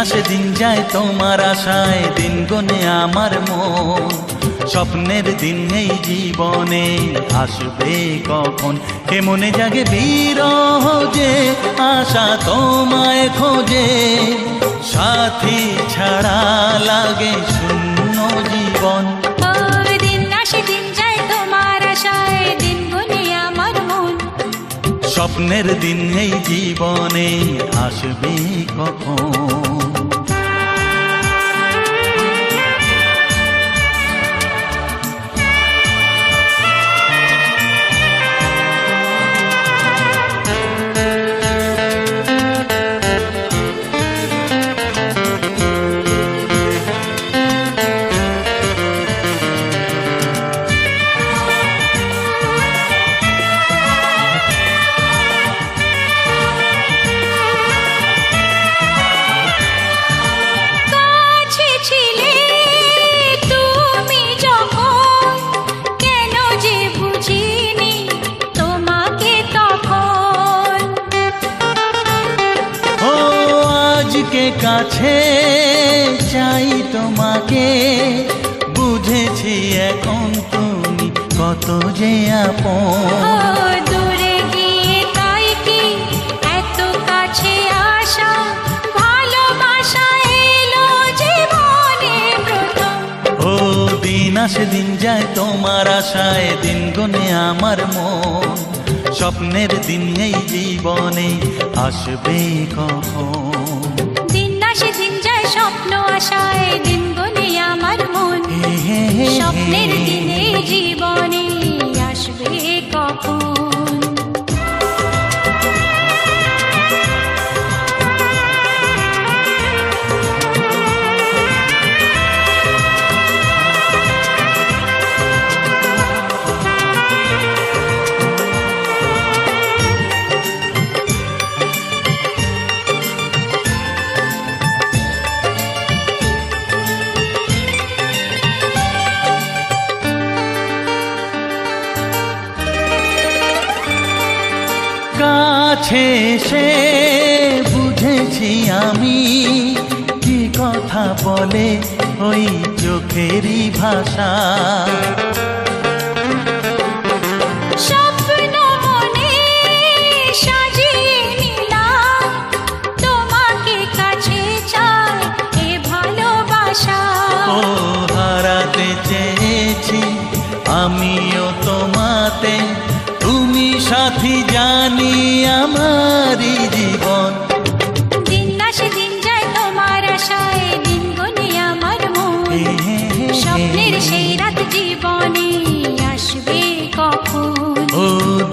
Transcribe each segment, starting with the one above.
আসে দিন যায় তোমার আশায়, দিন গনে আমার মন। স্বপ্নের দিন এই জীবনে আসবে কখন, কে মনে জাগে বিরহ যে আশা তোমায় খোঁজে। সাথী ছাড়া লাগে শূন্য জীবন। দিন আসে দিন যায় তোমার আশায়, দিন গুনে আমার মন। স্বপ্নের দিন এই জীবনে আসবে কখন। কাছে চাই তোমাকে, বুঝেছি এখন তুমি কত যে আপন। দূরে গিয়ে তাই কি এত কাছে আসা, ভালোবাসা এলো জীবনে প্রথম। ও দিন আসে দিন যায় তোমার আশায়, দিন গনে আমার মন। স্বপ্নের দিন এই জীবনে আসবে কখন। দিন যায় স্বপ্ন আশায়, দিন গনে আমার মন। স্বপ্নের দিনে জীবনে আসবে কখন। কাছে এসে বুঝেছি আমি কি কথা বলে ওই চোখেরই ভাষা। স্বপ্ন মনে সাজিয়ে নিলাম, তোমাকে কাছে চাই এ ভালোবাসা। ও হারাতে চেয়েছি আমিও তোমাতে, তুমি সাথী জানি আমারই জীবন। দিন আসে দিন যায় তোমার আশায়, দিন গনে আমার মন। স্বপ্নের সেই রাত জীবনে আসবে কখন। ও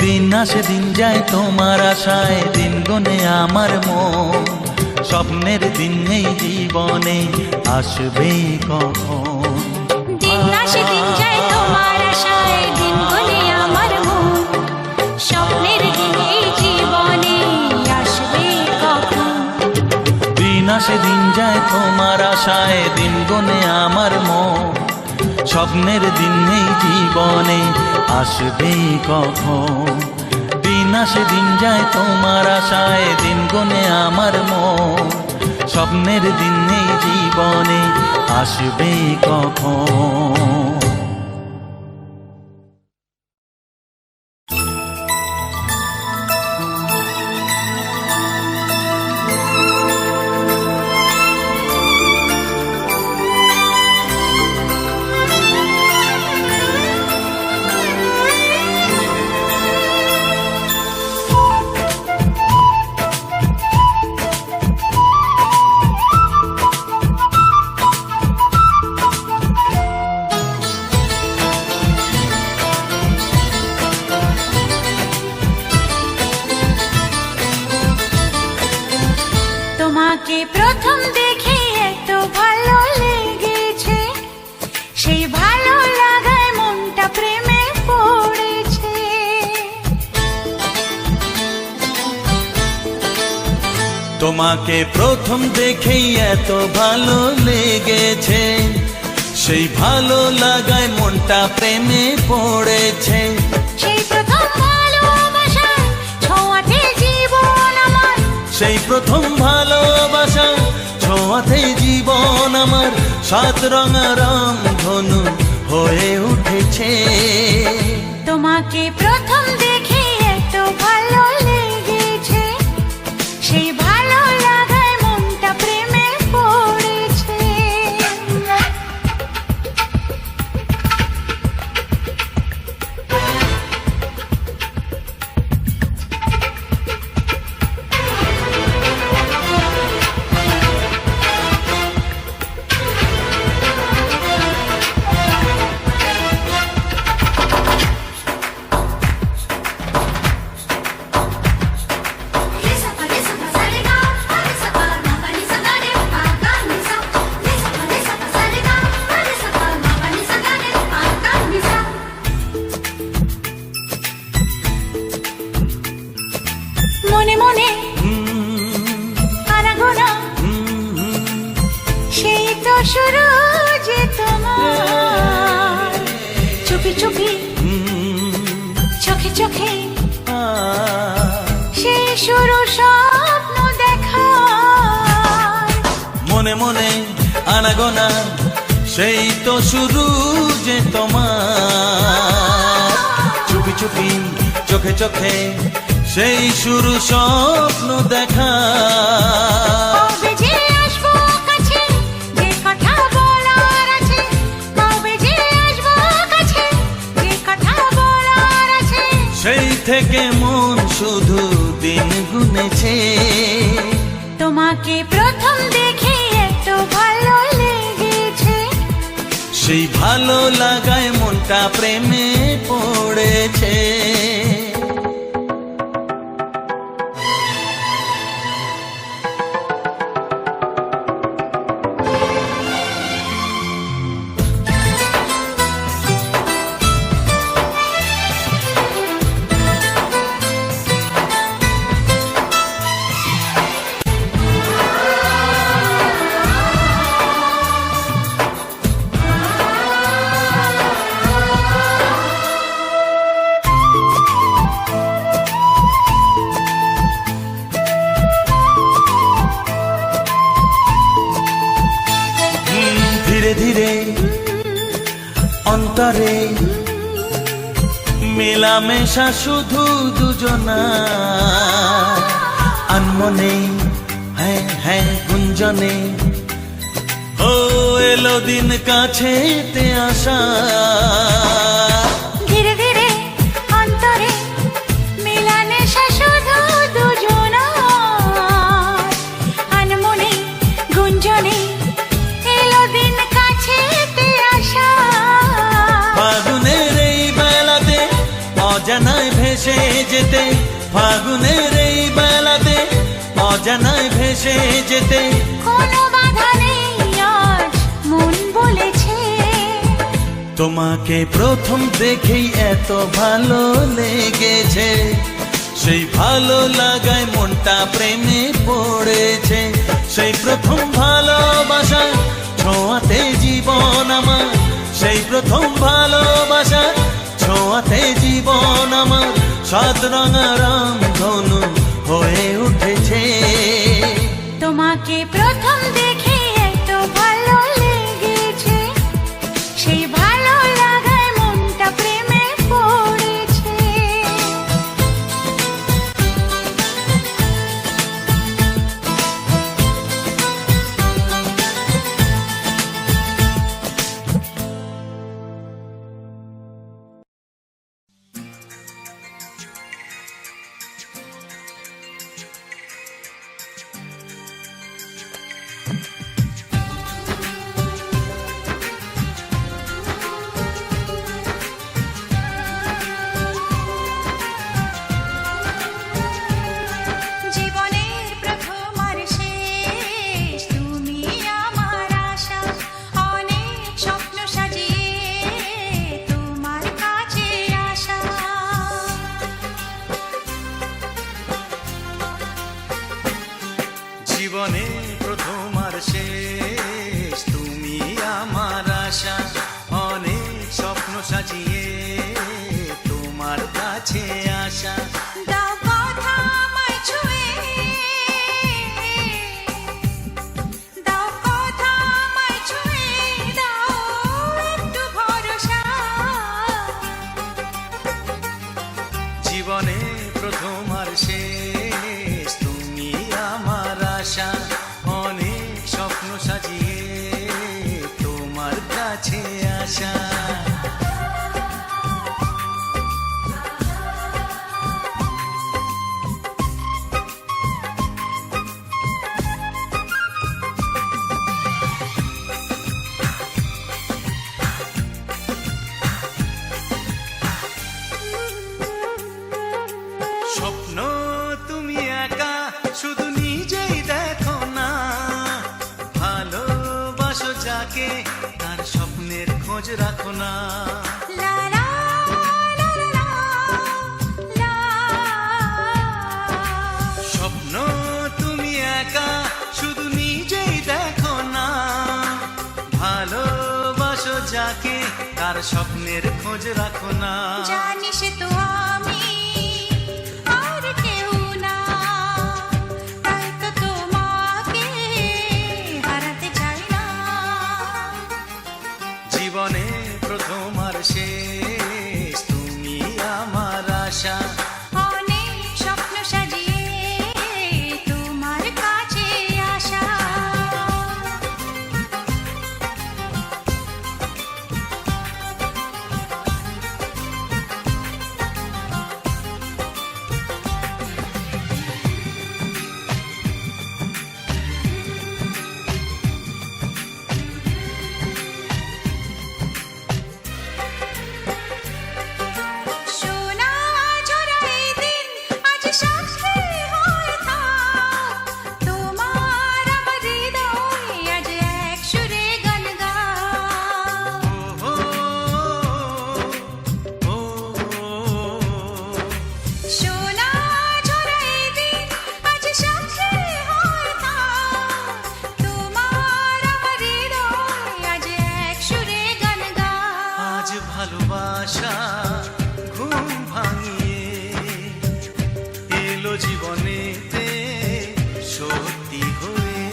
দিন আসে দিন যায় তোমার আশায়, দিন গনে আমার মন। স্বপ্নের দিন এই জীবনে আসবে কখন। দিন আসে দিন যায় তোমার আশায়, দিন গনে আমার মন। স্বপ্নের দিন এই জীবনে আসবে কখন। দিন আসে দিন যায় তোমার আশায়, দিন গনে আমার মন। স্বপ্নের দিন এই জীবনে আসবে কখন। দিন আসে দিন যায় তোমার আশায়, দিন গনে আমার মন। স্বপ্নের দিন এই জীবনে আসবে কখন। তোমাকে প্রথম দেখে এত ভালো লেগেছে, সেই ভালো লাগায় মনটা প্রেমে পড়েছে। তোমাকে প্রথম দেখেই এত ভালো লেগেছে, সেই ভালো লাগায় মনটা প্রেমে পড়েছে। সেই প্রথম ভালোবাসায় ছোঁয়াতে জীবন আমার, সেই প্রথম ভালোবাসা ছোঁয়া ছোঁয়াতে জীবন আমার সাত রঙা রং ধনু হয়ে উঠেছে। তোমাকে প্রথম দেখে এত ভালো লেগেছে, সেই ভালো লাগায় মনটা প্রেমে পড়েছে। মনে মনে আনাগোনা, সেই তো শুরু যে তোমার, চুপি চুপি চোখে চোখে, সেই শুরু স্বপ্ন দেখা। মনে মনে আনাগোনা, সেই তো শুরু যে তোমার, চুপি চুপি চোখে চোখে, সেই শুরু স্বপ্ন দেখা। কবে যে আসবো কাছে, যে কথা বলার আছে, কবে যে আসবো কাছে, যে কথা বলার আছে, সেই থেকে মন শুধু দিন গুনেছে। তোমাকে প্রথম দেখে এত ভালো লেগেছে, সেই ভালো লাগায় মনটা প্রেমে পড়েছে। ধীরে ধীরে অন্তরে মেলামেশা শুধু দুজনা, আনমনে হ্যাঁ হ্যাঁ গুঞ্জনে, ও এলো দিন কাছেতে আসা। ধীরে ধীরে অন্তরে মেলামেশা শুধু দুজনার, আনমনে গুঞ্জনে, এলো দিন কাছেতে আসা। ফাগুনের এই বেলাতে অজানায় ভেসে যেতে, ফাগুনের এই বেলাতে অজানায় ভেসে যেতে, কোনো বাধা নেই আজ মন বলেছে। তোমাকে প্রথম দেখেই এত ভালো লেগেছে, সেই ভালো লাগায় মনটা প্রেমে পড়েছে। সেই প্রথম ভালোবাসা ছোঁয়াতে জীবন আমার, সেই প্রথম ভালোবাসা ছোঁয়াতে জীবন আমার সাত রঙা রং ধনু হয়ে উঠেছে। তোমাকে প্রথম দেখে এত ভালো লেগেছে, সেই ভালো লাগায় মনটা প্রেমে পড়েছে। জীবনের প্রথম আর শেষ তুমি আমার আশা, অনেক স্বপ্ন সাজিয়ে তোমার কাছে আসা। জীবনে প্রথম আর শেষ তুমি আমার আশা, অনেক স্বপ্ন সাজিয়ে তোমার কাছে আসা। দাও কথা আমায় ছুঁয়ে, দাও যাকে তার স্বপ্নের খোঁজ রাখো না। লা লা লা লা লা। স্বপ্ন তুমি একা শুধু নিজেই দেখো না, ভালোবাসো যাকে তার স্বপ্নের খোঁজ রাখো না। জানিস তো আমি আর কেউ না, তাই তো তোমাকে হারাতে চাই না। জীবনে প্রথম আর শেষ তুমি আমার আশা। অনেক স্বপ্ন সাজিয়ে তোমার কাছে আসা। সোনা ঝরা এই দিন আজ সাক্ষী হয়ে থাক, তোমার আমার হৃদয়ে আজ এক সুরে গান গায়। ও, ও, ও, সোনা ঝরা এই দিন আজ সাক্ষী হয়ে থাক, তোমার আমার হৃদয়ে আজ এক সুরে গান গায়। আজ ভালোবাসা ঘুম ভাঙিয়ে এলো জীবনেতে সত্যি হয়ে।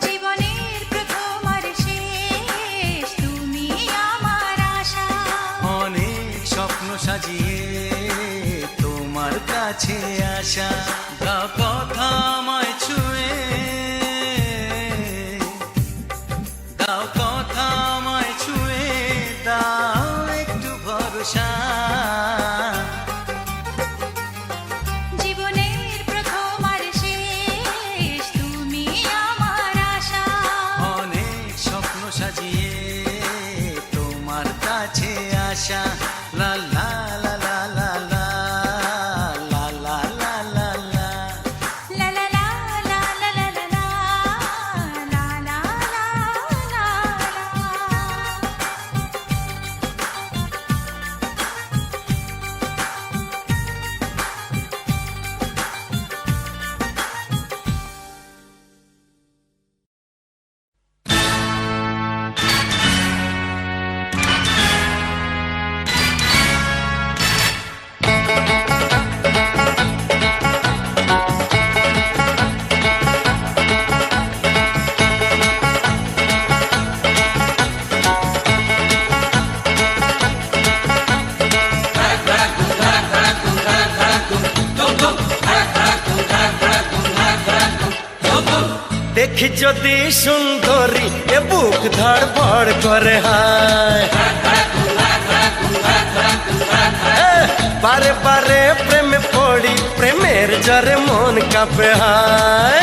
জীবনের প্রথম আর শেষ তুমি আমার আশা। অনেক স্বপ্ন সাজিয়ে তোমার কাছে আসা। দাও কথা আমায় ছুঁয়ে, দাও কথা আমায় ছুঁয়ে, দাও একটু ভরসা। জীবনের প্রথম আর শেষ তুমি আমার আশা। অনেক স্বপ্ন সাজিয়ে তোমার কাছে আসা। লা লা লা লা লা লা, লা লা লা লা লা। লা লা লা লা লা লা লা লা, লা লা লা লা দেখি যদি সুন্দরী এ বুক ধড়ফড় করে হায়, বারে বারে প্রেমে পড়ি প্রেমের জরে মন কাঁপে হায়।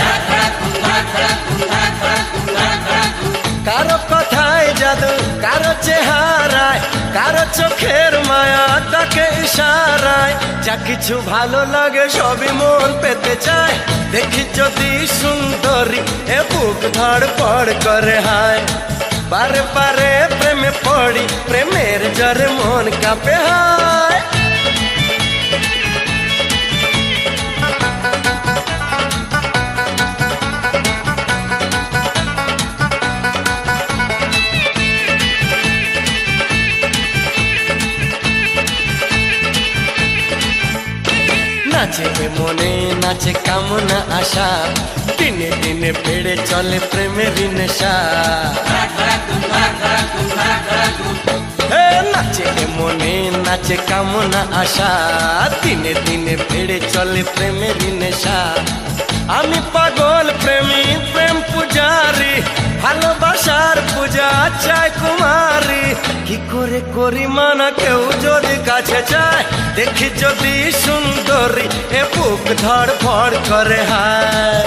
কারো কথায় জাদু, কারো চেহারায়, কারো চোখের মায়া, তাকে ইশারায় যা কিছু ভালো লাগে সবই মন পেতে চায়। দেখি যদি সুন্দরী এ বুক ধড়ফড় করে হায়, বারে বারে প্রেমে পড়ি প্রেমের জরে মন কাঁপে হায়। নাচে মনে নাচে কামনা আশা, দিনে দিনে বেড়ে চলে প্রেমের নেশা। নাচে মনে নাচে কামনা আশা, দিনে দিনে বেড়ে চলে প্রেমের নেশা। আমি পাগল প্রেমী প্রেম পূজারি, ভালোবাসার পূজা চাই কুমারী। কি করে করি মানা কেউ যদি কাছে চায়, দেখি যদি সুন্দরী এ বুক ধড়ফড় করে হায়।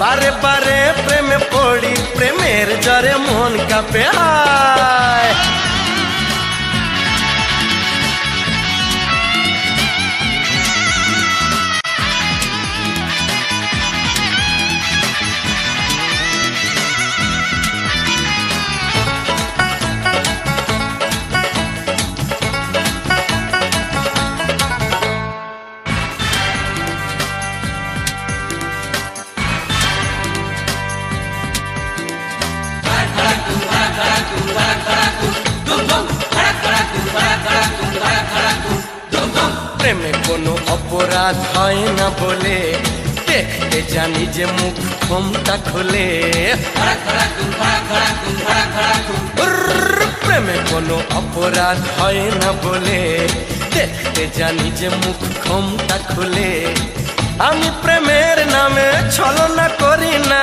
বারে বারে প্রেমে পড়ি প্রেমের জরে মন কাঁপে হায়। প্রেমে কোনো অপরাধ হয় না বলে দেখতে জানি যে মুখ ঘোমটা খুলে প্রেমে কোনো অপরাধ হয় না বলে দেখতে জানি যে মুখ ঘোমটা খুলে আমি প্রেমের নামে ছলনা করি না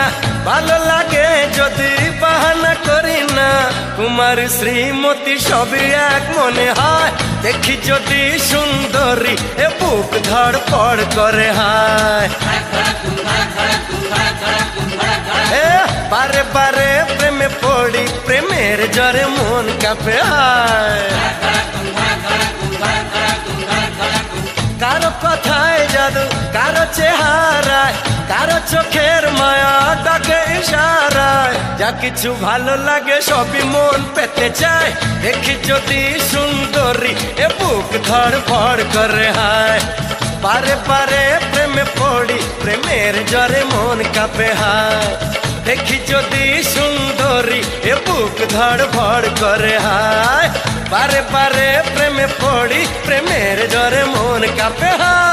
ভালো লাগে যদি বাহানা করি না কুমার শ্রীমতী সবই এক মনে হয় দেখি যদি সুন্দরী এ বুক ধড়পড় করে হায় বারে বারে প্রেমে পড়ি প্রেমের জ্বরে মন কাঁপে হায় কারো কথায় জাদু কারো চেহারায় কারো চোখের মায়া ডাকে ইশারায় যা কিছু ভালো লাগে সবই মন পেতে চায় দেখি যদি সুন্দরী এ বুক ধড়ফড় করে হায় বারে বারে প্রেমে পড়ি প্রেমের জ্বরে মন কাঁপে হায় দেখি যদি সুন্দরী এ বুক ধড়ফড় করে হায় বারে বারে প্রেমে পড়ি প্রেমের জ্বরে মন কাঁপে হায়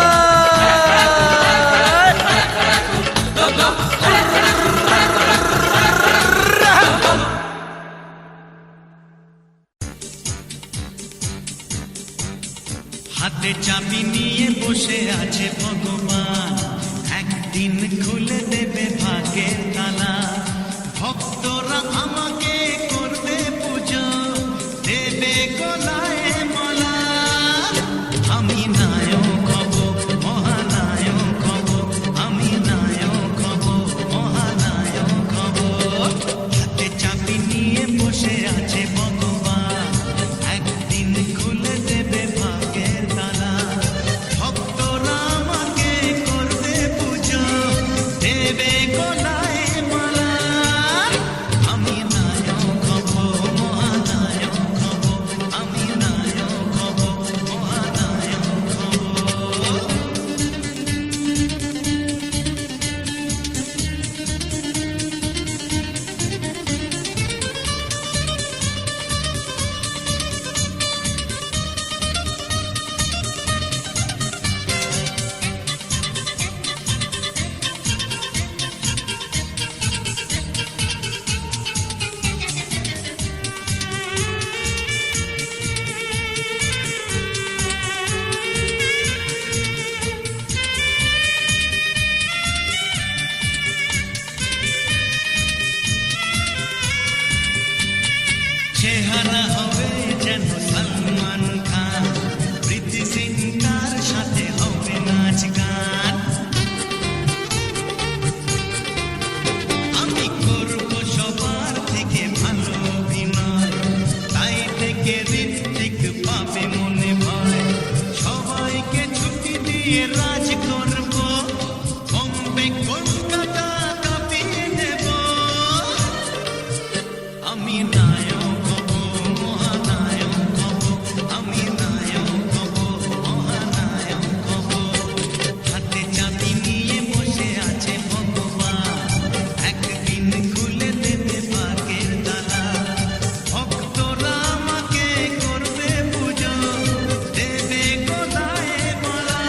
হাতে চাবি নিয়ে বসে আছে ভগবান একদিন খুলে দেবে ভাগ্যের তালা ভক্তরা আমাকে করবে পুজো দেবে গলায় মালা আমি নায়ক হব মহানায়ক হব আমি নায়ক হব মহানায়ক হব হাতে চাবি নিয়ে বসে আছে ভগবান একদিন খুলে দেবে ভাগ্যের তালা ভক্তরা আমাকে করবে পুজো দেবে গলায় মালা আমি নায়ক হব মহানায়ক হব আমি নায়ক হব মহানায়ক হব চেহারা হবে যেন সলমান খান প্রীতি সিনটার সাথে হবে নাচ গান আমি করব সবার থেকে ভালো অভিনয় তাই থেকে ঋত্বিক পাবে মনে ভয় সবাইকে ছুটি দিয়ে রাজ করব বম্বে কলকাতা কাঁপিয়ে দেব আমি নায়ক হব মহানায়ক হব আমি নায়ক হব মহানায়ক হব হাতে চাবি নিয়ে বসে আছে ভগবান একদিন খুলে দেবে ভাগ্যের তালা ভক্তরা আমাকে করবে পুজো দেবে গলায় মালা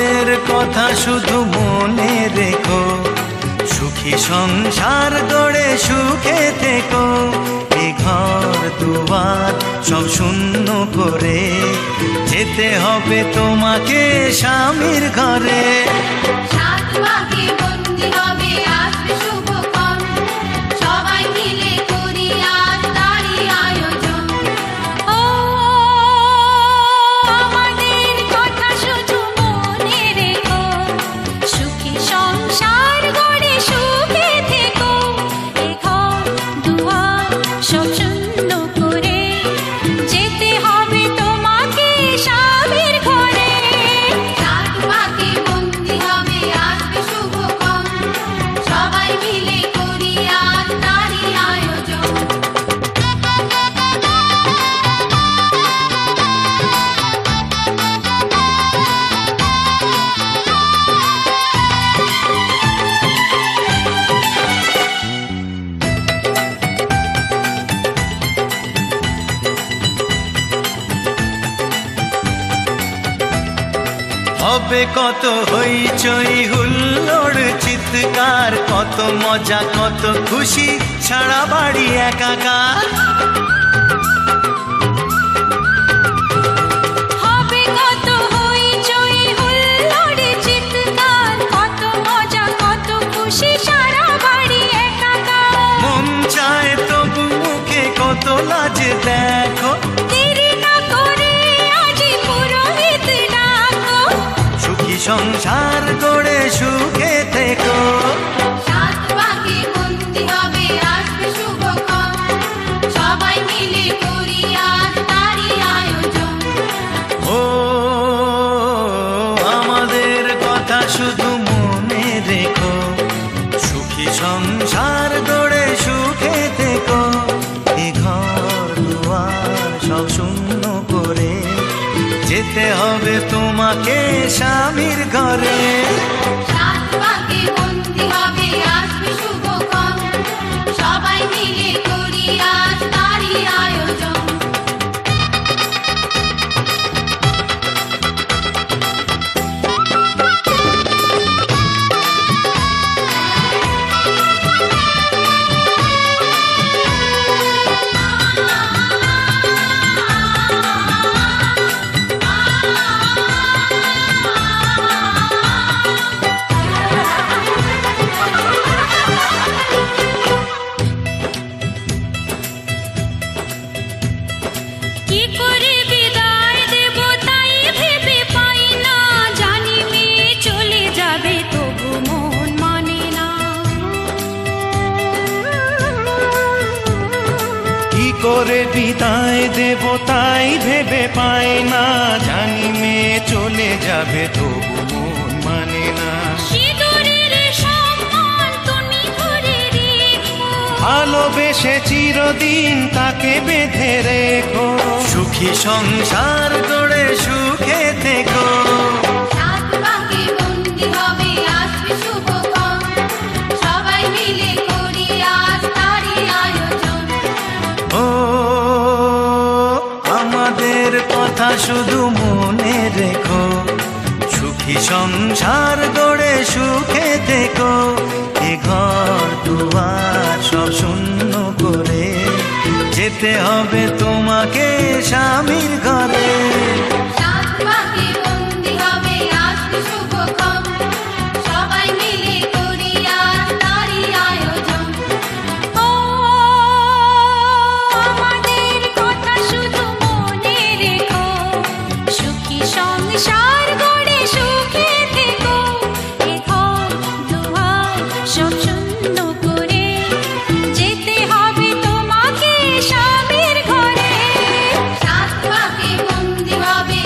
আমাদের কথা শুধু মনে রেখো, সুখী সংসার গড়ে সুখে থেকো। এ ঘর দুয়ার সব শূন্য করে যেতে হবে তোমাকে স্বামীর ঘরে। সাত ভাগে বন্দি হবে আসবে শুভক্ষণ, সবাই মিলে করি আজ তারই আয়োজন। ও আমাদের কথা শুধু মনে রেখো, সুখী সংসার গড়ে সুখে থেকো। এ ঘর দুয়ার সব শূন্য করে যেতে হবে তোমাকে স্বামীর ঘরে। সাত ভাগে বন্দি হবে আসবে শুভক্ষণ, সবাই মিলে করি আজ তারই আয়োজন। হবে কত হইচই হুল্লোড় চিৎকার, কত মজা কত খুশি সারা বাড়ি একাকার। হবে কত হইচই হুল্লোড় চিৎকার, কত মজা কত খুশি সারা বাড়ি একাকার। মন চায় তবু মুখে কত লাজে দেখো, দেরি না করে আজই পুরোহিত ডাকো। সুখী সংসার গড়ে সুখে থেকো। সাত ভাগে বন্দি হবে আসবে শুভক্ষণ, সবাই মিলে করি আজ তারই আয়োজন। ও আমাদের কথা শুধু মনে রেখো, সুখী সংসার গড়ে সুখে থেকো। এ ঘর দুয়ার সব শূন্য করে যেতে হবে তোমাকে স্বামীর ঘরে। সাত ভাগে বন্দি হবে আসবে শুভক্ষণ, সবাই মিলে করি আজ তারই আয়োজন। কি করে বিদায় দেব তাই ভেবে পাই না, জানি মেয়ে চলে যাবে তবু মন মানে না। কি করে বিদায় দেব তাই ভেবে পাই না, জানি মেয়ে চলে যাবে তবু মন মানে না। সিঁদুরের সম্মান তুমি ধরে রেখো, ভালোবেসে চিরদিন তাকে বেঁধে রেখো, সুখী সংসার গড়ে সুখে থেকো। সাত ভাগে বন্দি হবে আসবে শুভক্ষণ, সবাই মিলে করি আজ তারই আয়োজন। ও আমাদের কথা শুধু মনে রেখো, সুখী সংসার গড়ে সুখে থেকো। এ ঘর দুয়ার সব শূন্য করে যেতে হবে তোমাকে স্বামীর ঘরে। সাত ভাগে বন্দি হবে আসবে শুভক্ষণ, সবাই মিলে করি আজ তারই আয়োজন। ও আমাদের কথা শুধু মনে রেখো, সুখী সংসার গড়ে সুখে থেকো। এ ঘর দুয়ার সব শূন্য করে যেতে হবে তোমাকে স্বামীর ঘরে। সাত ভাগে বন্দি হবে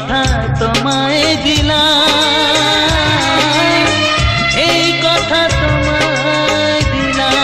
কথা তোমায় দিলাম, এই কথা তোমায় দিলাম।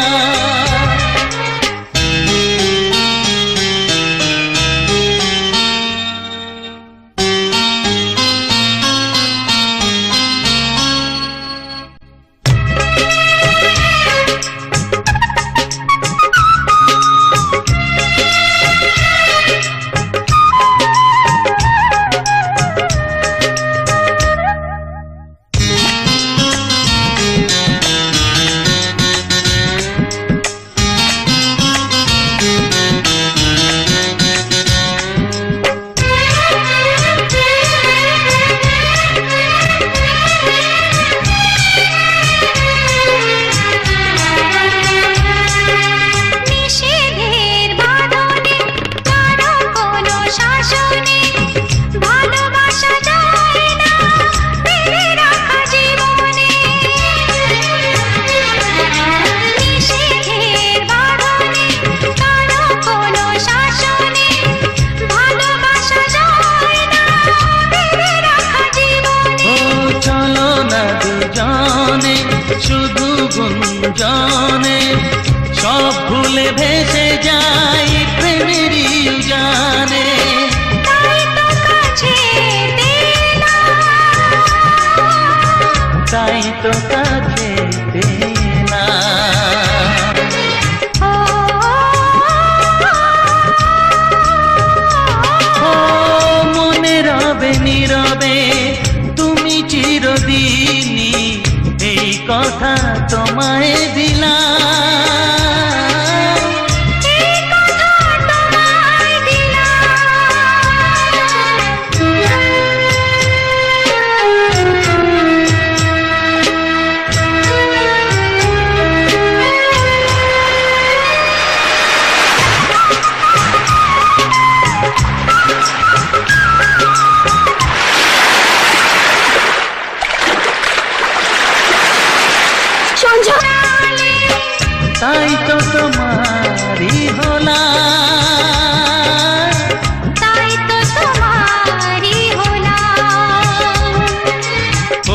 শুধু গুঞ্জনে সব ভুলে ভেসে যাই প্রেমেরই উজানে। তাই তো কাছে পেলাম, ও মনে রবে নীরবে তুমি চিরদিনই, এই কথা তোমায় দিলাম, এই কথা তোমায় তাই তো তোমারই হলাম, তাই তো তোমারই হলাম। ও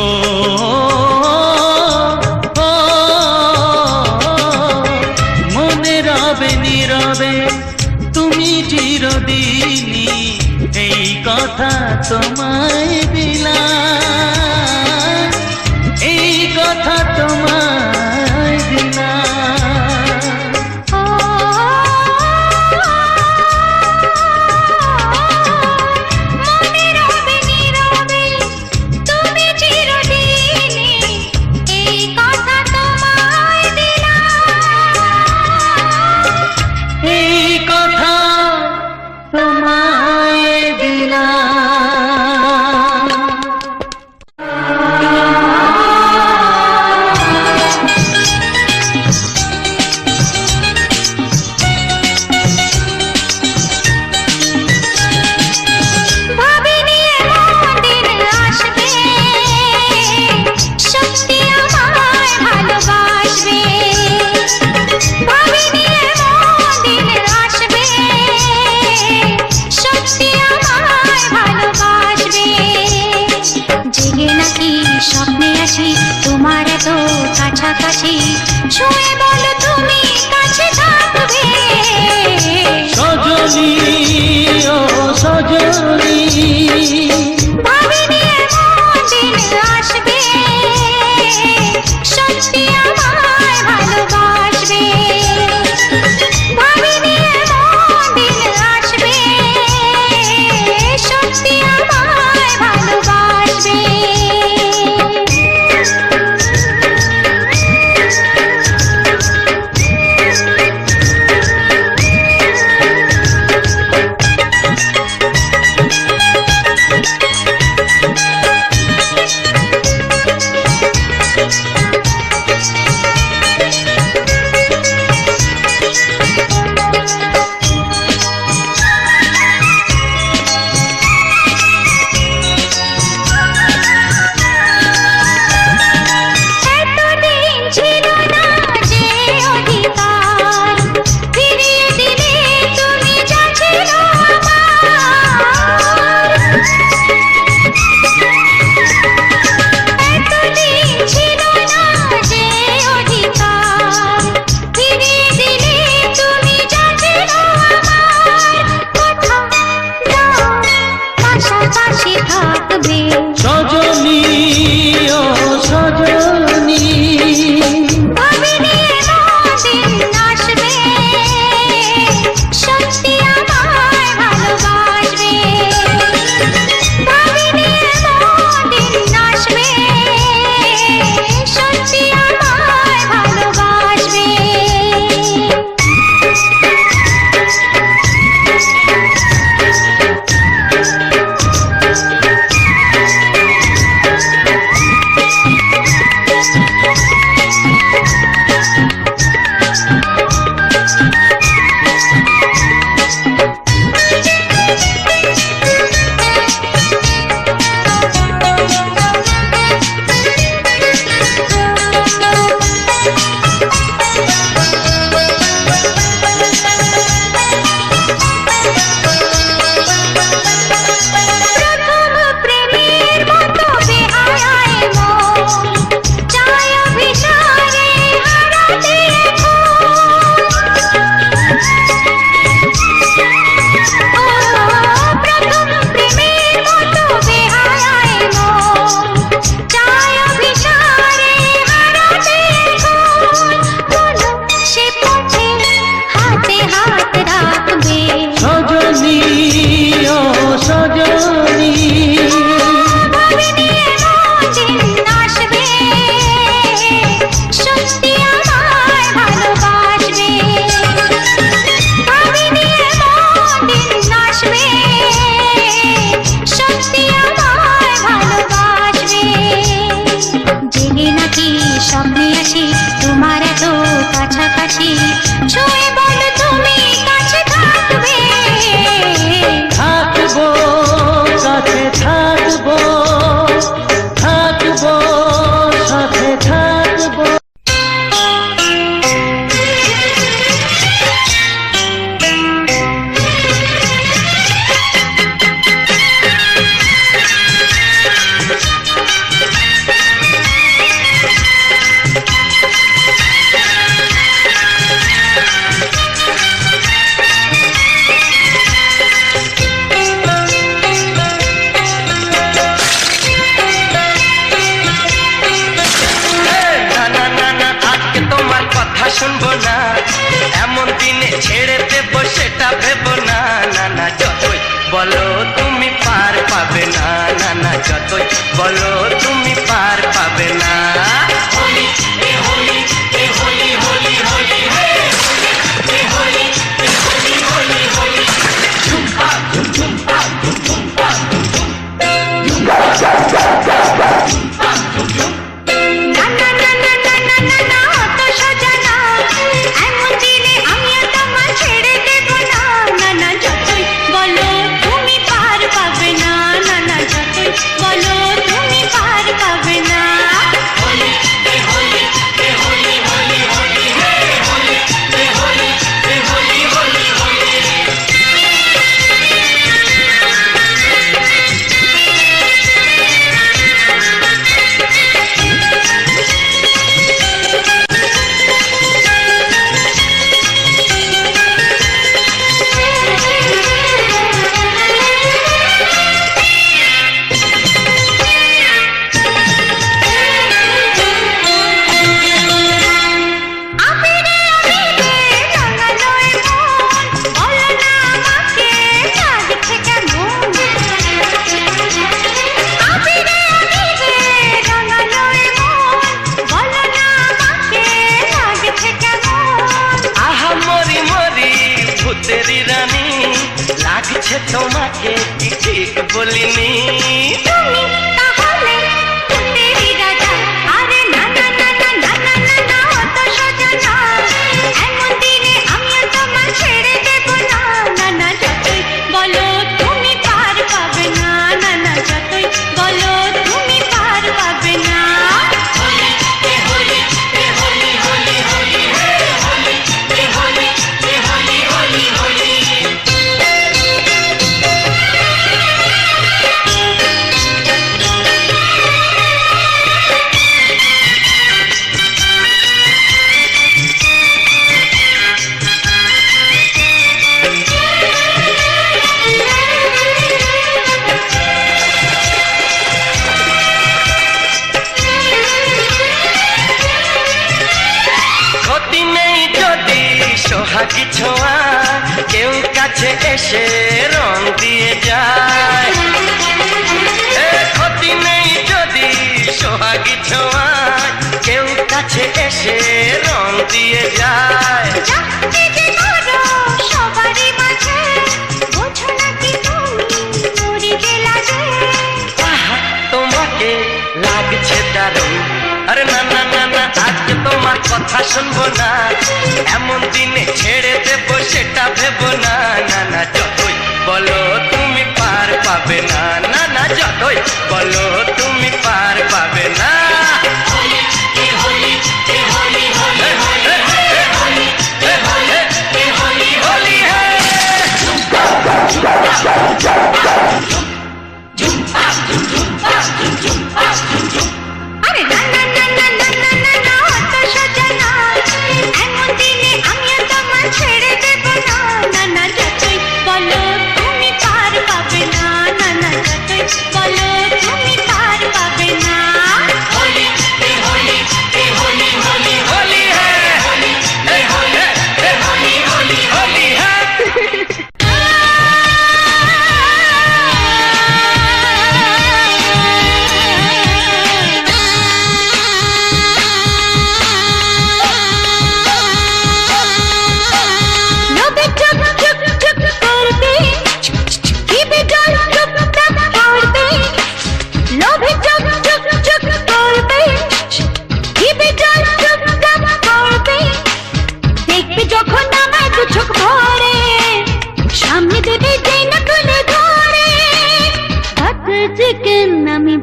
মনে রবে নীরবে তুমি চিরদিনই, এই কথা তোমায় দিলাম, এই কথা তোমায় দিলাম। স্বপ্নে আছি তোমার এত কাছাকাছি, ছুঁয়ে বলো তুমি কাছে থাকবে। সজনী ও সজনী, ভাবিনি এমন দিন আসবে, সত্যি আমায় ভালোবাসবে। ভাবিনি এমন দিন আসবে, সত্যি আমায় ভালোবাসবে। থাকি স্বপ্নে আসি তোমার এত কাছাকাছি ছুঁয়ে বলো তুমি কাছে থাকবে থাকবো কাছে থাকবো থাকবো সাথে থাকবো। শুনবো না এমন দিনে ছেড়ে দেবো সেটা ভেবো না না না যতই বলো তুমি পার পাবে না না না যতই বলো তুমি পার পাবে না। তেরি রানী লাগছে তোমাকে কি ঠিক বলিনি তুমি তাহলে তেরি রাজা আরে না না না না না না না না অত সোজা না এমন দিনে আমি তোমায় ছেড়ে দেব না না না যতই বলো তুমি পার পাবে না না না যতই বলো তুমি পার পাবে না। সোহাগী ছোঁয়া কেউ কাছে এসে রং দিয়ে যায় ক্ষতি নেই যদি সোহাগী ছোঁয়া কেউ কাছে এসে রং দিয়ে যায়। সবারই মাঝে বোঝো নাকি তুমি মরিতে লাগে তোমাকে লাগছে দারুণ আরে না না না না আজকে তোমার কথা শুনবো না এমন দিনে ছেড়ে দেবো সেটা ভেবো না না না যতই বলো তুমি পার পাবে না না না যতই বলো তুমি পার পাবে না। আরে না না না না না না না না অত সোজা না এমন দিনে আমি তোমায় ছেড়ে দেব না না না যতই বলো তুমি পার পাবে না না না যতই বলো তুমি পার পাবে না।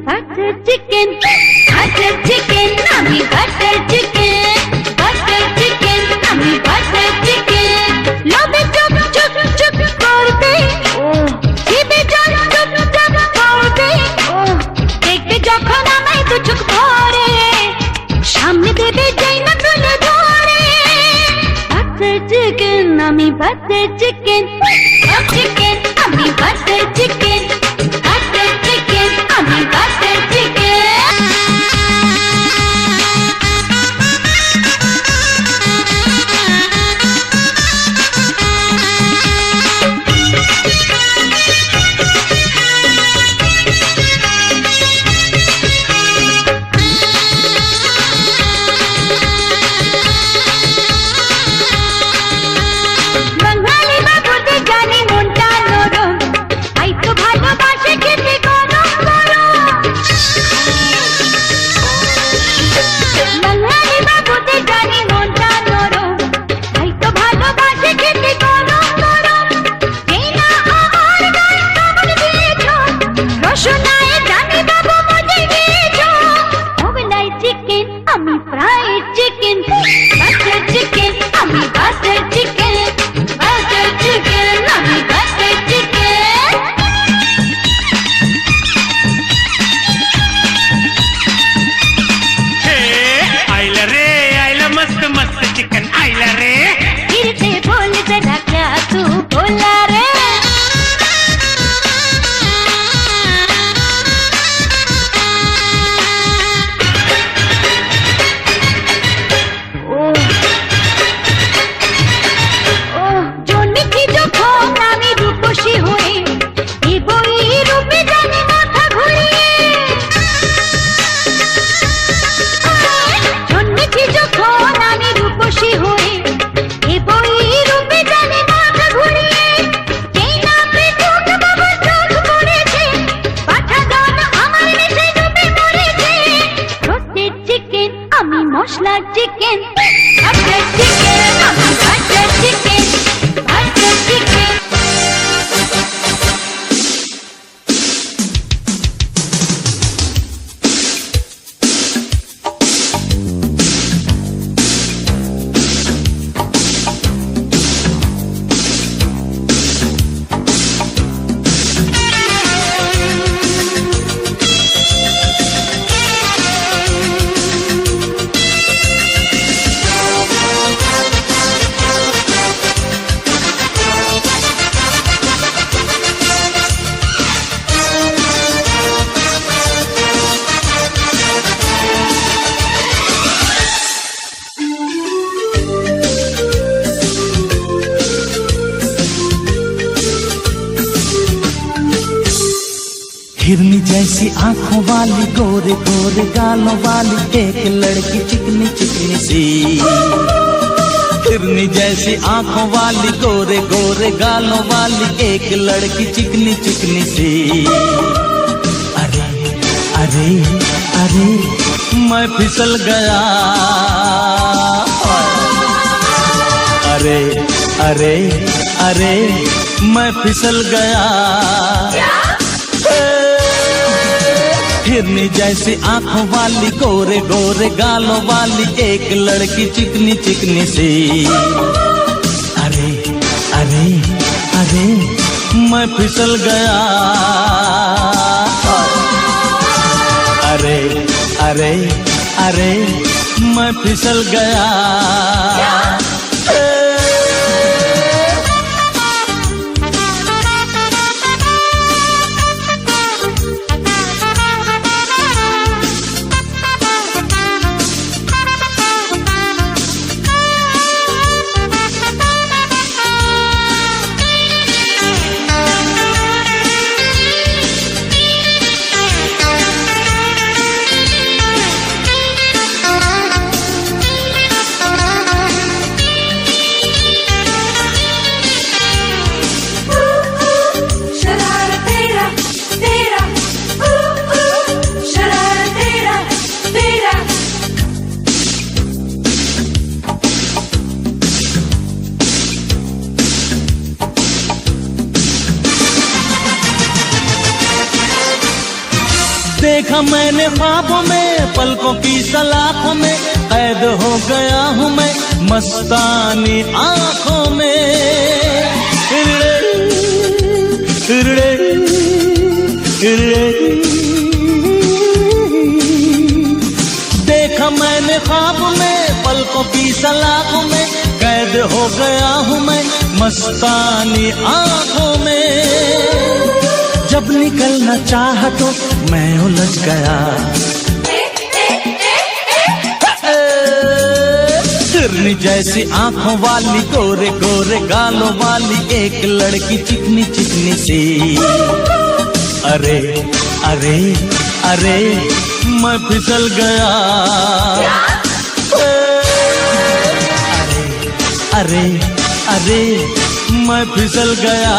বাটার চিকেন, বাটার চিকেন, আমি বাটার চিকেন, বাটার চিকেন, আমি বাটার চিকেন। লোভে চুপ চুপ চুপ করবে, ও জিভে জল চুপ চুপ করবে, ও দেখবে যখন আমায় দু চোখ ভরে, সামনে দেবে যাই না তুলে ধরে। বাটার চিকেন, আমি বাটার চিকেন, চিকেন, আমি বাটার চিকেন, বাটার চিকেন, আমি বাটার চিকেন। বাঙালি বাবুদের জানি মনটা নরম, তাই তো ভালোবাসে খেতে গরম গরম। বাঙালি বাবুদের জানি মনটা নরম, তাই তো ভালোবাসে খেতে গরম গরম। এই না আমার গায়ে কামড় দিয়েছো, রসনায় জানি বাবু মজে দিয়েছো। মোগলাই চিকেন, আমি ফ্রাইড চিকেন, বাটার চিকেন, আমি বাটার চিকেন, বাটার চিকেন, আমি বাটার চিকেন। हे आइला रे आइला मस्त मस्त चिकन आइला रे फिर से बोल जरा क्या तू बोला रे। ओ ও জন্মেছি যখন আমি রূপসী হয়ে, এ বই রূপে জানি মাথা ঘুরিয়ে। জন্মেছি যখন আমি রূপসী হয়ে, এ বই রূপে জানি মাথা ঘুরিয়ে। যেই না পৃথক বাবুর চোখ পড়েছে, পাঠা গান আমার নেশে ডুবে মরেছে। রোস্টেড চিকেন, আমি মশলা চিকেন, বাটার চিকেন, আমি বাটার চিকেন, বাটার চিকেন। हिरनी जैसी आंखों वाली, गोरे गोरे गालों वाली एक लड़की चिकनी चिकनी सी। हिरनी जैसी आंखों वाली, गोरे गोरे गालों वाली एक लड़की चिकनी चिकनी सी। अरे अरे अरे मैं फिसल गया, अरे अरे अरे मैं फिसल गया। हिरनी जैसी आंखों वाली, गोरे गोरे गालों वाली एक लड़की चिकनी चिकनी सी। अरे अरे अरे मैं फिसल गया, अरे अरे अरे मैं फिसल गया। देखा मैंने ख्वाबों में पलकों की सलाखों में, कैद हो गया हूँ मैं मस्तानी आंखों में। इरड़े, इरड़े, इरड़े। देखा मैंने ख्वाब में पलकों की सलाखों में, कैद हो गया हूँ मैं मस्तानी आंखों में। जब निकलना चाहा तो मैं उलझ गया, हिरनी जैसी आंखों वाली, गोरे गोरे गालों वाली एक लड़की चिकनी चिकनी सी। अरे अरे अरे मैं फिसल गया। अरे अरे अरे मैं फिसल गया।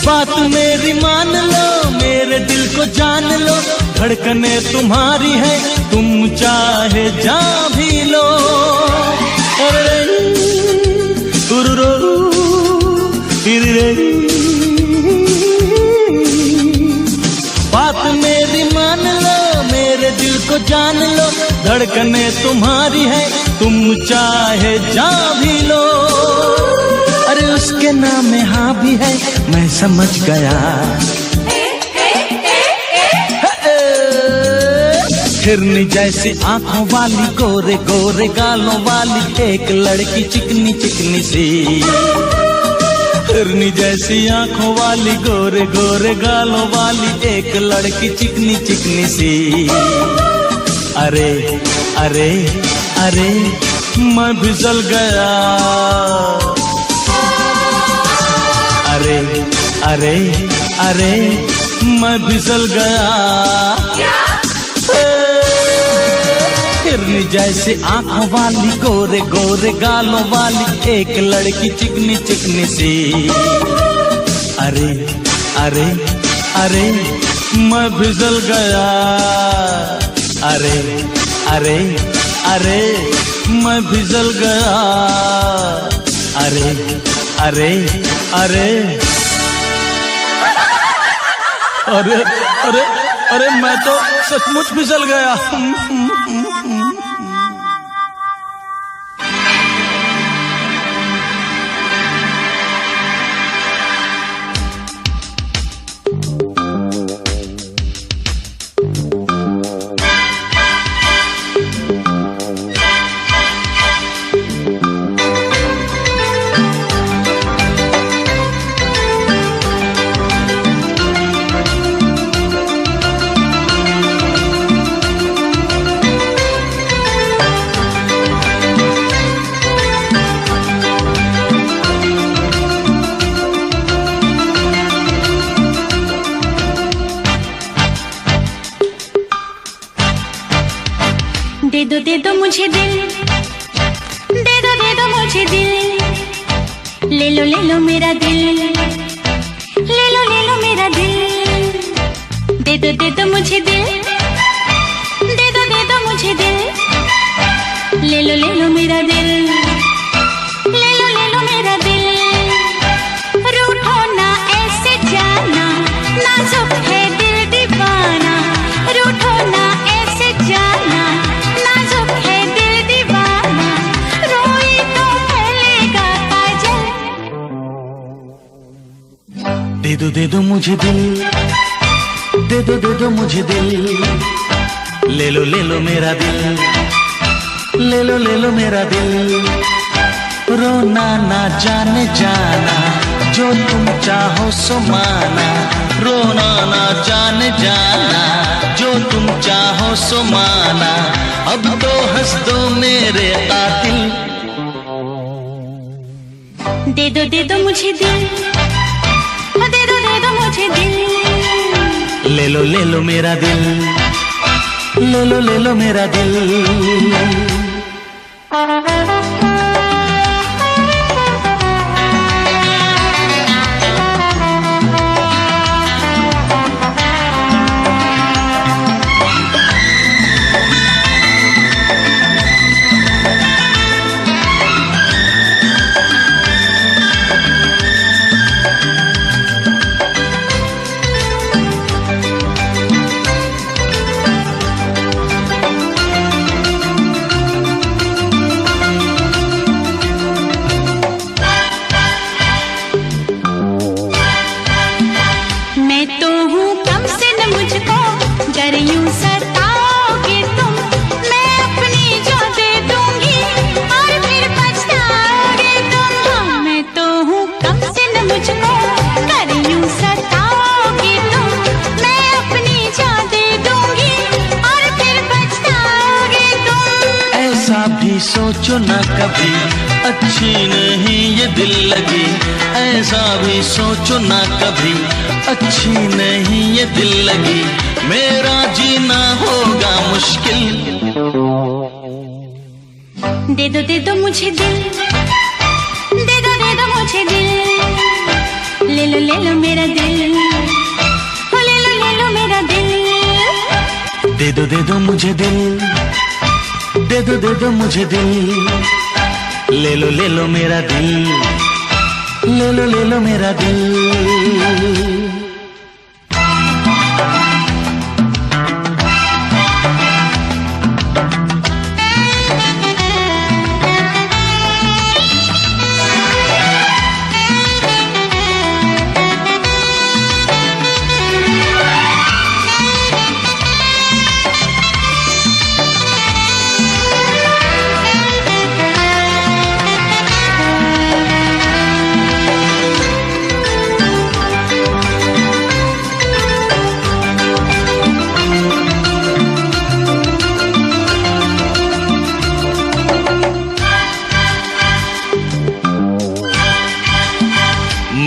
बात मेरी मान लो, मेरे दिल को जान लो, धड़कने तुम्हारी है, तुम चाहे जा भी लो। अरे तुररो तिररे, बात मेरी मान लो, मेरे दिल को जान लो, धड़कने तुम्हारी है, तुम चाहे जा भी लो। अरे उसके नाम में हाँ भी है, मैं समझ गया। हिरनी जैसी आंखों वाली, गोरे गोरे गालों वाली एक लड़की चिकनी चिकनी सी। हिरनी जैसी आंखों वाली, गोरे गोरे गालों वाली एक लड़की चिकनी चिकनी सी। अरे अरे अरे मैं फिसल गया। अरे अरे अरे मैं फिसल गया। हिरनी जैसी आंखों वाली, गोरे गोरे गालों वाली एक लड़की चिकनी चिकनी सी। अरे अरे अरे मैं फिसल गया। अरे अरे अरे मैं फिसल गया। अरे अरे अरे अरे अरे अरे मैं तो सचमुच फिसल गया। दे दो मुझे दिल, दे दो मुझे दिल, ले लो मेरा दिल, ले लो मेरा दिल। दे दो मुझे दिल, दे दो मुझे दिल, ले लो मेरा दिल, ले लो मेरा दिल। रूठो ना ऐसे जाना, नाजुक है दिल दीवाना। रूठो ना ऐसे जाना, नाजुक है दिल दीवाना। रोई तो फैलेगा काजल। दे दो मुझे दिल, दे दो मुझे दिल, ले लो मेरा दिल, ले लो मेरा दिल। रोना ना जाने जाना, जो तुम चाहो सो माना। रोना ना जाने जाना, जो तुम चाहो सो माना, अब तो हंस दो मेरे कातिल। दे दो मुझे दिल, दे दो मुझे दिल। ले लो मेरा दिल, ले लो मेरा दिल। सोचो ना कभी अच्छी नहीं ये दिल लगी, ऐसा भी सोचो ना कभी अच्छी नहीं ये दिल लगी, मेरा जीना होगा मुश्किल। दे दो मुझे दिल, दे दो मुझे दिल। ले लो मेरा दिल, ले लो मेरा दिल। दे दो मुझे दिल, दे दो मुझे दिल। ले लो मेरा दिल, ले लो मेरा दिल।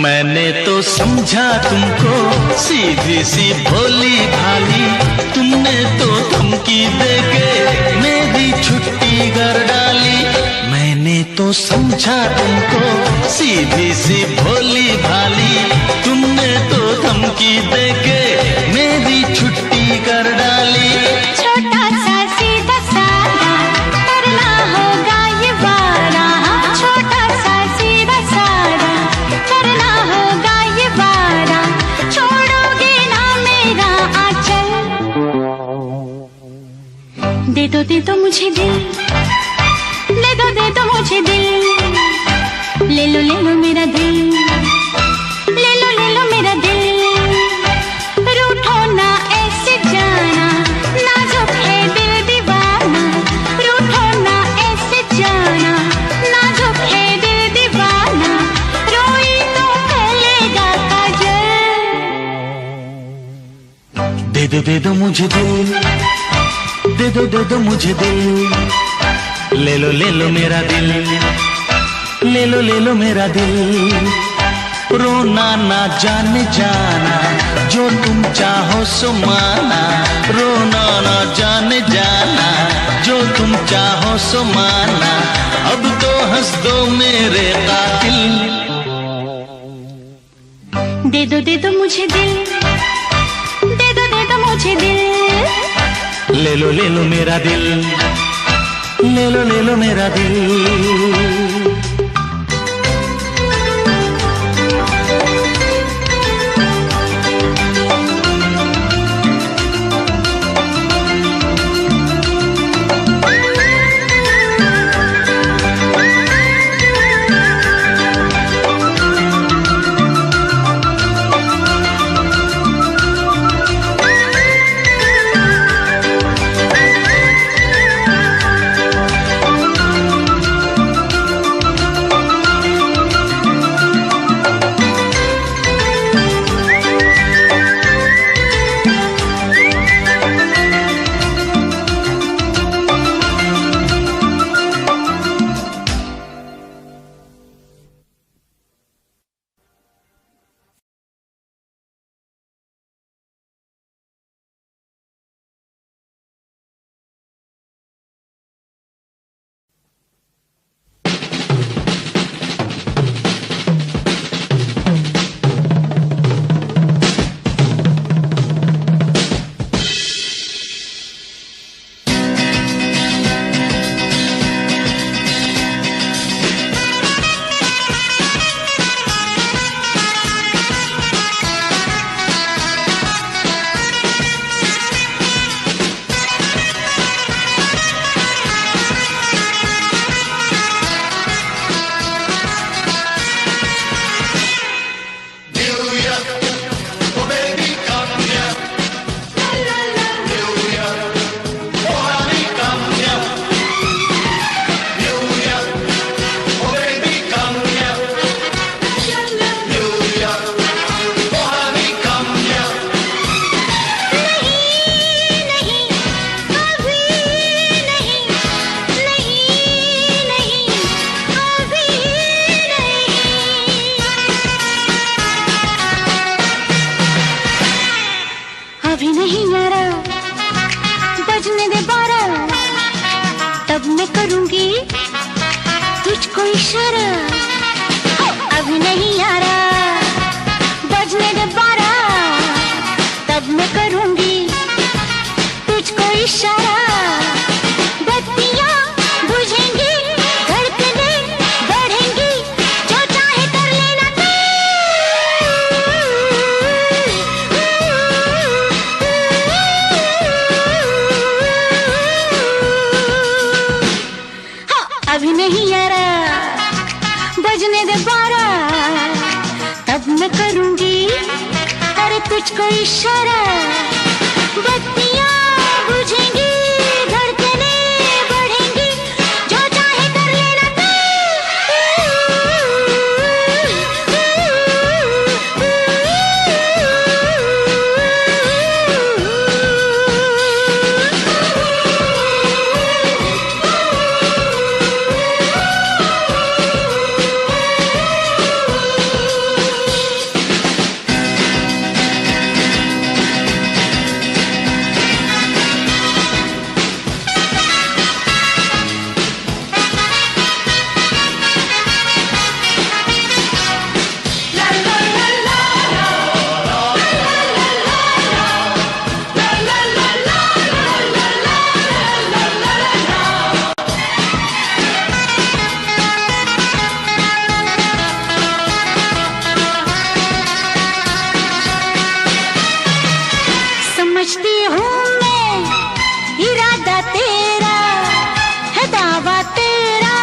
मैंने तो समझा तुमको सीधी सी भोली भाली, तुमने तो धमकी देके मेरी छुट्टी कर डाली। मैंने तो समझा तुमको सीधी सी भोली भाली, तुमने तो धमकी देके मेरी छुट्टी कर डाली। छोटा सा सीधा सादा करना होगा ये वादा, छोटा सा सीधा सादा करना होगा ये वादा, छोड़ोगे ना मेरा आंचल। दे दो मुझे दिल, दे दो मुझे दिल। ले लो मेरा दिल, ले लो मेरा दिल। रूठो ना ऐसे जाना, नाजुक है दिल दीवाना। रूठो ना ऐसे जाना, नाजुक है दिल दीवाना। रोई तो फैलेगा काजल। दे दो मुझे दिल, दे दो मुझे दिल। ले लो मेरा दिल, ले लो मेरा दिल। रोना ना जाने जाना, जो तुम चाहो सो माना, रोना ना जाने जाना, जो तुम चाहो सो माना, अब तो हंस दो मेरे कातिल। दे दो मुझे दिल, दे दो मुझे दिल। ले लो मेरा दिल, ले लो मेरा दिल। अभी नहीं यारा, बजने दे 12, तब मैं करूंगी तुझको इशारा। अभी नहीं यारा, बजने दे 12, तब मैं करूंगी तुझको इशारा। बत्तियां बुझेंगी, धड़कनें बढ़ेंगी, जो चाहे कर लेना तू। हाँ, अभी नहीं यारा, बजने दे 12, तब मैं करूंगी अरे तुझको इशारा। बत्तियां बुझेंगी, धड़कनें बढ़ेंगी, जो चाहे कर लेना तू। समझती हूँ मैं इरादा तेरा है, दावा तेरा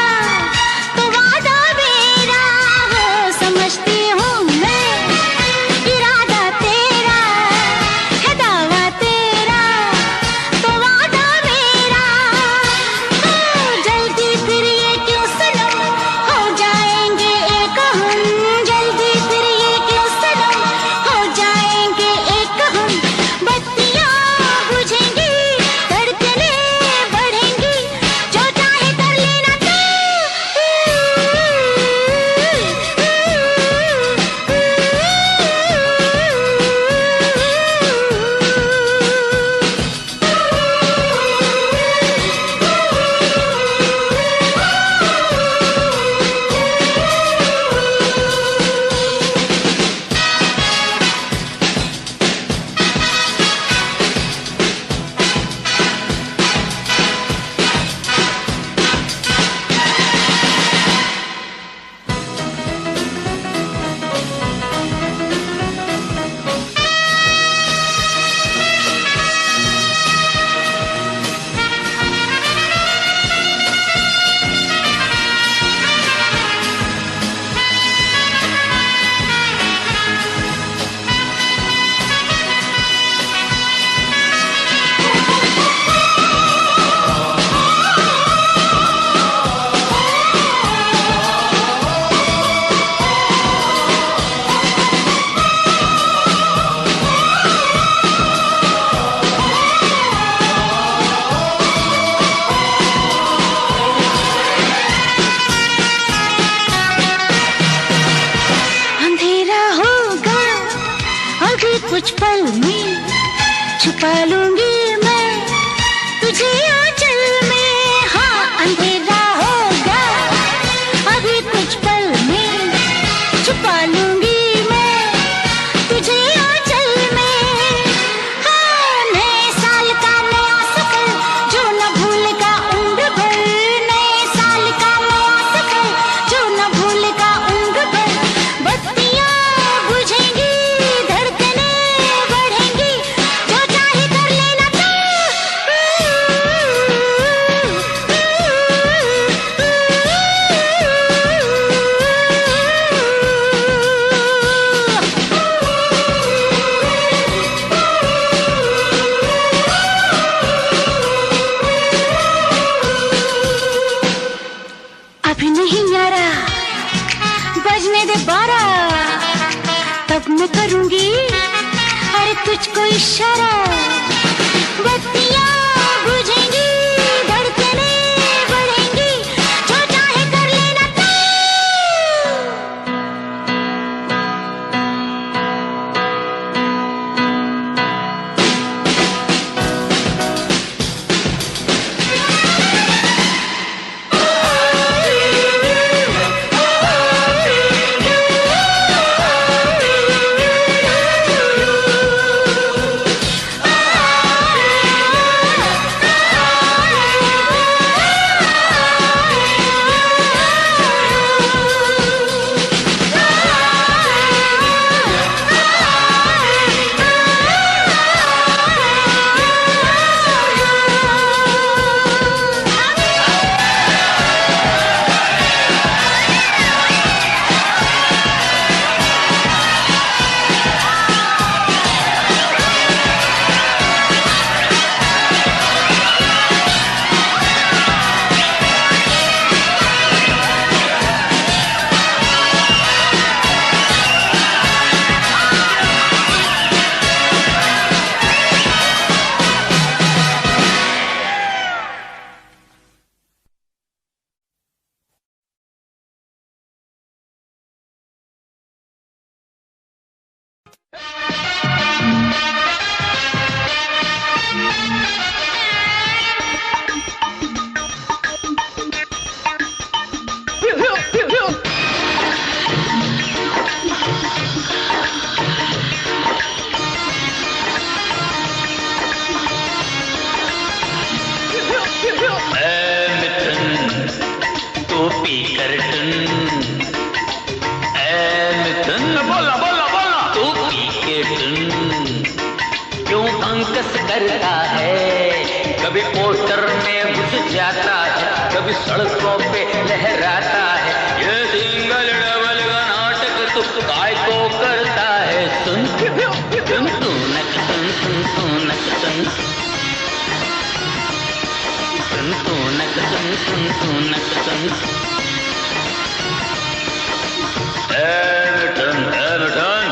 तो वादा मेरा हो। समझती हूँ मैं इरादा तेरा है, दावा तेरा तो वादा मेरा हो। जल्दी फिर ये क्यों सनम, हो जाएंगे एक हम। जल्दी फिर ये क्यों सनम, हो जाएंगे एक हम। बत्तियां बुझेंगी, धड़कनें बढ़ेंगी, जो चाहे कर लेना तू। अंधेरा होगा अभी कुछ पल में, छुपा लूंगी मैं तुझे आंचल में। हाँ, अंधेरा होगा अभी कुछ पल में, छुपा लूंगी मैं तुझे आंचल में। हाँ, नए साल का नया सफर जो न भूलेगा उम्र भर। नए साल का नया सफर जो न भूलेगा उम्र भर। बत्तियां बुझेंगी, धड़कनें बढ़ेंगी, जो चाहे कर लेना तू। अभी नहीं यारा, बजने दे 12, तब मैं करूंगी अरे तुझको इशारा। बत्तियां बुझेंगी, धड़कनें बढ़ेंगी, जो चाहे कर लेना तू। फंकस करता है, कभी पोस्टर में घुस जाता है, कभी सड़कों पे लहराता है। ये सिंगल डबल का नाटक तू काय को करता है? सुन सुन सुनक सुन सुन सुनक सुन सुन सुनक सुन सुन सुनक सुन। एवर्टन एवर्टन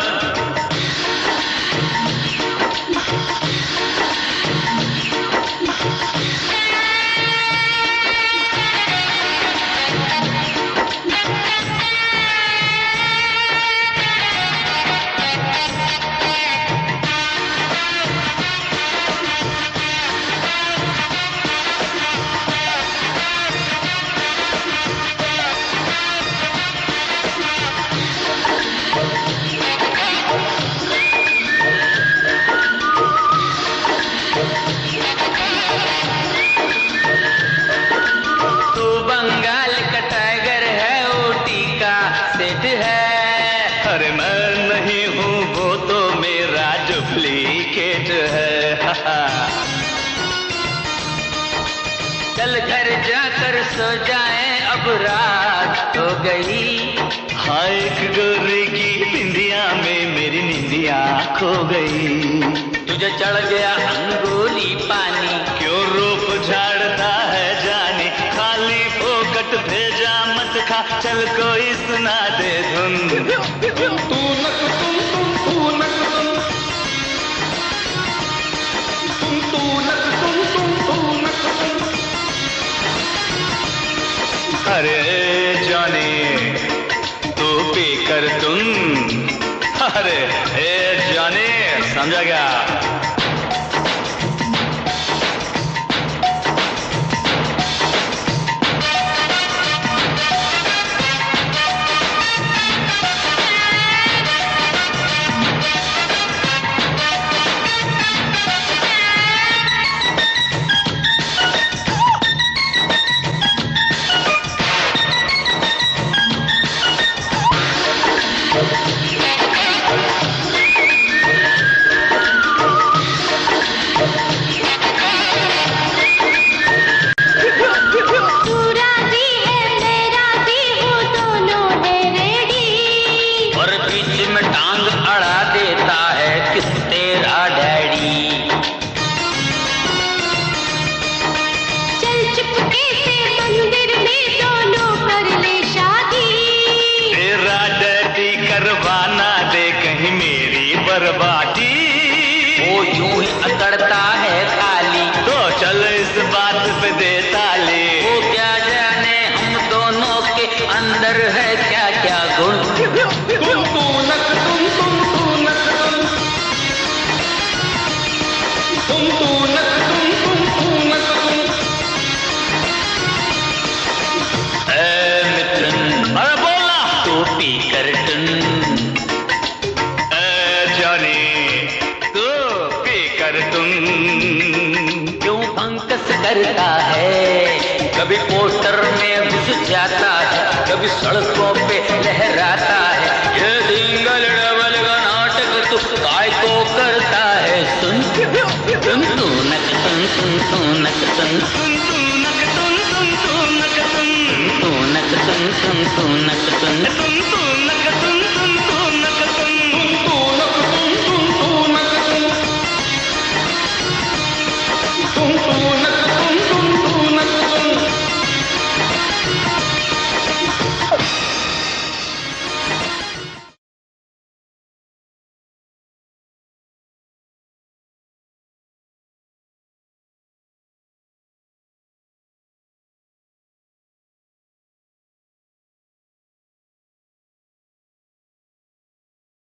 अरे मैं नहीं हूँ वो तो मेरा डुप्लीकेट है। चल घर जाकर सो जाए, अब रात हो गई। हाय गोरी की बिंदिया में मेरी निंदिया खो गई। तुझे चढ़ गया अंगूली पानी, क्यों रूप झाड़ता है जानी। खाली फोकट भेजा मत खा, चल कोई सुना दे धुन। तू नक तुम तू नक तुम तू नक तू नक तुम। अरे जाने तू पी कर तुम, अरे ए जाने समझा गया। बर्बादी वो यूं ही अकड़ता है खाली, तो चल इस बात पे दे ताली। वो क्या जाने हम दोनों के अंदर है क्या क्या गुण। तुम तू नक तुम तू नक तुम तू नक तुम नक तुम। ए मिथुन अरे बोला तू पी कर टन। क्यों फंकस करता है, कभी पोस्टर में घुस जाता है, कभी सड़कों पे लहराता है। ये सिंगल डबल का नाटक तू काय को करता है? सुन सुन सुनक सुन सुन सुनक सुन सुन सुनक सुन सुन सुनक सुन सुनक सुन सुन सुनक सुन।